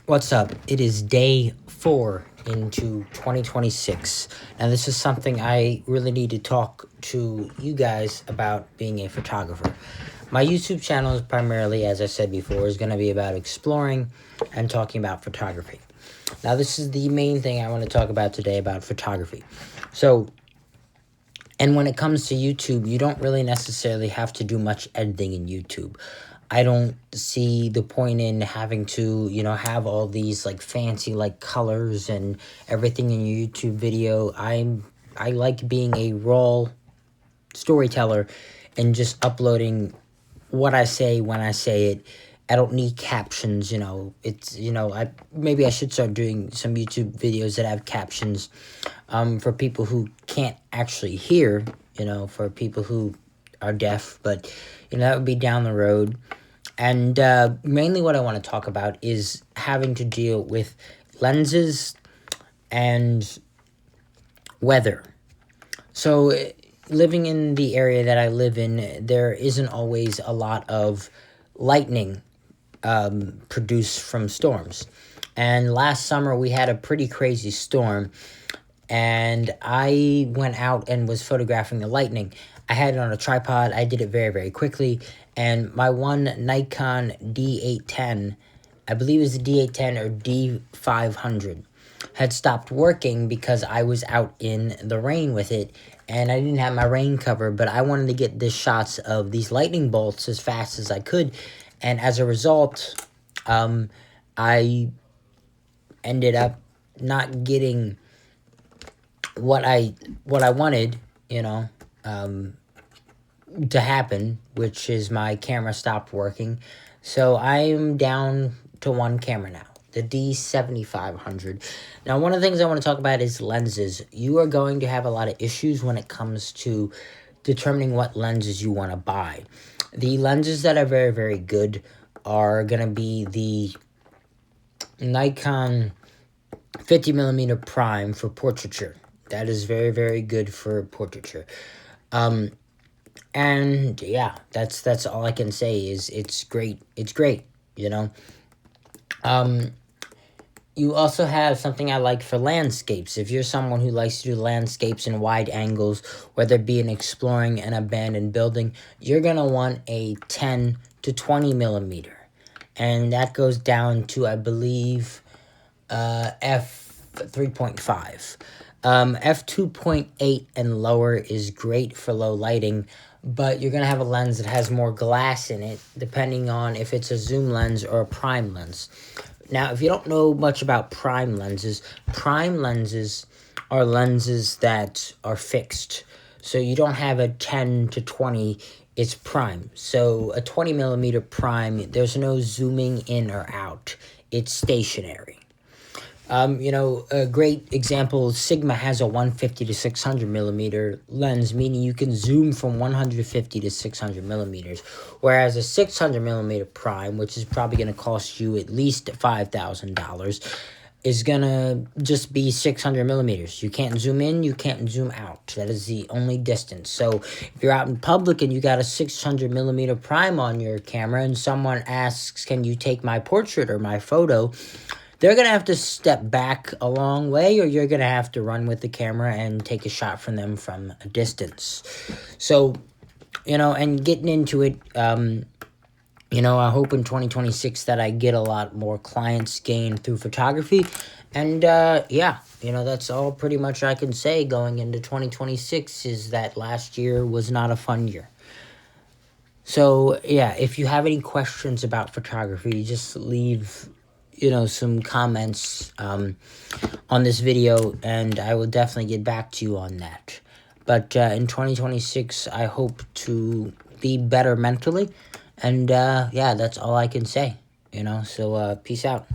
What's up? It is day 4 into 2026. Now, this is something I really need to talk to you guys about being a photographer. My YouTube channel is primarily, as I said before, is going to be about exploring and talking about photography. Now, this is the main thing I want to talk about today about photography. And when it comes to YouTube, you don't really necessarily have to do much editing in YouTube. I don't see the point in having to, have all these like fancy like colors and everything in your YouTube video. I like being a raw storyteller and just uploading what I say when I say it. I don't need captions, maybe I should start doing some YouTube videos that have captions for people who can't actually hear, for people who are deaf, but, that would be down the road. And mainly what I want to talk about is having to deal with lenses and weather. So living in the area that I live in, there isn't always a lot of lightning produced from storms. And last summer we had a pretty crazy storm, and I went out and was photographing the lightning. I had it on a tripod. I did it very, very quickly, and my one Nikon D810, I believe it was the D810 or D500, had stopped working because I was out in the rain with it, and I didn't have my rain cover, but I wanted to get the shots of these lightning bolts as fast as I could, and as a result, I ended up not getting what I wanted, to happen, which is my camera stopped working. So I'm down to one camera now, the D7500. Now, one of the things I want to talk about is lenses. You are going to have a lot of issues when it comes to determining what lenses you want to buy. The lenses that are very, very good are going to be the Nikon 50mm prime for portraiture. That is very, very good for portraiture. And yeah, that's all I can say is it's great. It's great, You also have something I like for landscapes. If you're someone who likes to do landscapes in wide angles, whether it be in exploring an abandoned building, you're going to want a 10 to 20 millimeter. And that goes down to, I believe, f3.5. f2.8 and lower is great for low lighting, but you're going to have a lens that has more glass in it, depending on if it's a zoom lens or a prime lens. Now, if you don't know much about prime lenses are lenses that are fixed. So you don't have a 10 to 20, it's prime. So a 20 millimeter prime, there's no zooming in or out. It's stationary. A great example, Sigma has a 150 to 600 millimeter lens, meaning you can zoom from 150 to 600 millimeters, whereas a 600 millimeter prime, which is probably going to cost you at least $5,000, is going to just be 600 millimeters. You can't zoom in, you can't zoom out. That is the only distance. So if you're out in public and you got a 600 millimeter prime on your camera and someone asks, can you take my portrait or my photo, they're going to have to step back a long way, or you're going to have to run with the camera and take a shot from them from a distance. So, and getting into it, I hope in 2026 that I get a lot more clients gained through photography. And, that's all pretty much I can say going into 2026 is that last year was not a fun year. So, yeah, if you have any questions about photography, just leave some comments on this video, and I will definitely get back to you on that. But in 2026, I hope to be better mentally, and that's all I can say, so peace out.